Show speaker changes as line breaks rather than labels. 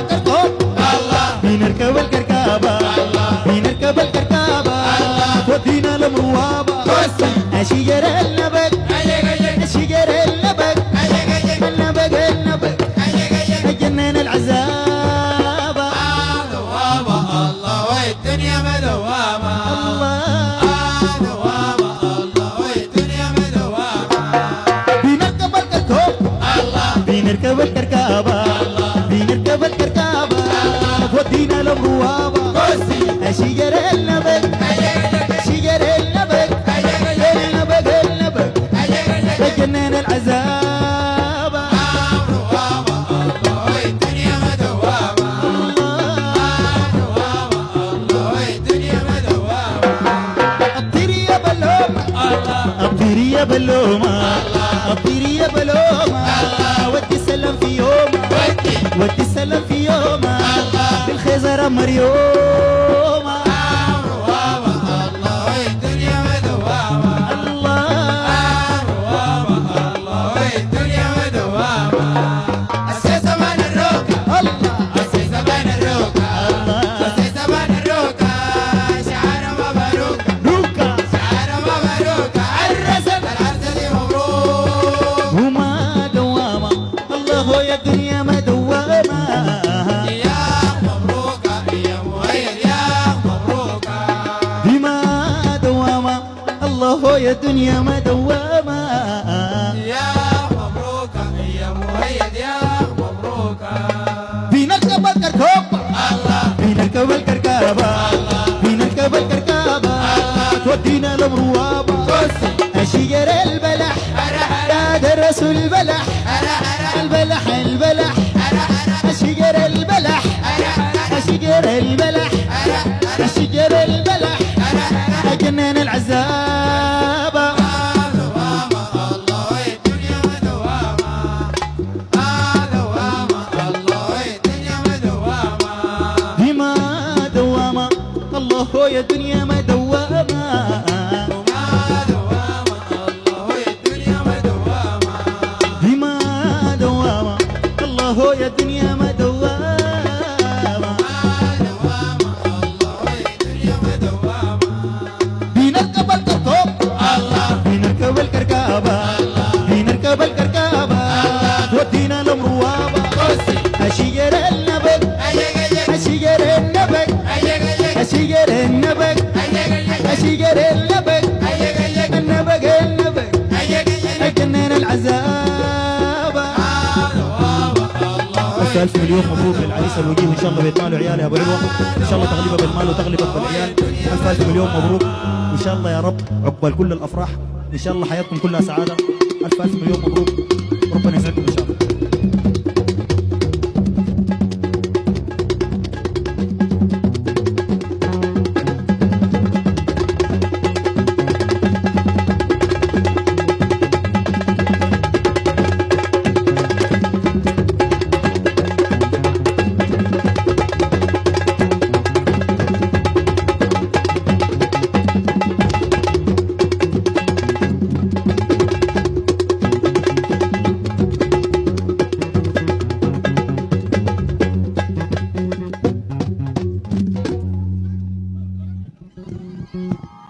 الكركوب بنركب الكركابة بنركب الكركابة ودينا المروابة شجر النبق شجر النبق النبق النبق جنن العزابة
دوامة الله والدنيا مدوامة دوامة الله والدنيا مدوامة
بنركب الكركوب بنركب الكركابة بنركب الكركابة ودينا المروابة شجر النبق شجر النبق النبق النبق جنن العزابة
دوامة الله والدنيا مدوامة دوامة الله والدنيا مدوامة
أطير يا بلومة أطير يا بلومة أطير يا بلومة ودي السلام في يوم ودي السلام في يوم بالخزرة مريومة
دوامة الله والدنيا مدوامة دوامة الله والدنيا مدوامة السيسة من الروكة السيسة من الروكة السيسة من الروكة شعار مبروك شعار مبروك الرسل العرس دي مبروك
وما دوامة الله يا الدنيا ما دوامة
يا مبروكة يا مؤيد يا مبروكة
بما دوامة الله يا الدنيا ما دوامة
يا مبروكة يا مؤيد يا مبروكة
بنركب الكركوب بنركب الكركابة بنركب الكركابة تودينا المروابة شجر البلح يا درس البلح البلح البلح شجر البلح شجر البلح شجر البلح جنان العزابة
دوامة الله والدنيا مدوامة دوامة الله والدنيا مدوامة
بما دوامة الله يا الدنيا ما دوامة
دوامة الله والدنيا مدوامة
بما دوامة الله يا الدنيا ما دوامة
دوامة الله والدنيا مدوامة
بنركب الكركوب بنركب الكركابة بنركب الكركابة ودينا المروابة شجر النبق شجر النبق شجر النبق شجر النبق النبق النبق جنن العزابة ألف مليون مبروك للعريس الوجيه وإن شاء الله بيت ماله عيال يا أبو علوة إن شاء الله تغلبها بالمال وتغلبك بالعيال ألف مليون مبروك وإن شاء الله يا رب عقبال كل الأفراح إن شاء الله حياتكم كلها سعادة ألف مليون مبروك وربنا يسعدكم إن شاء الله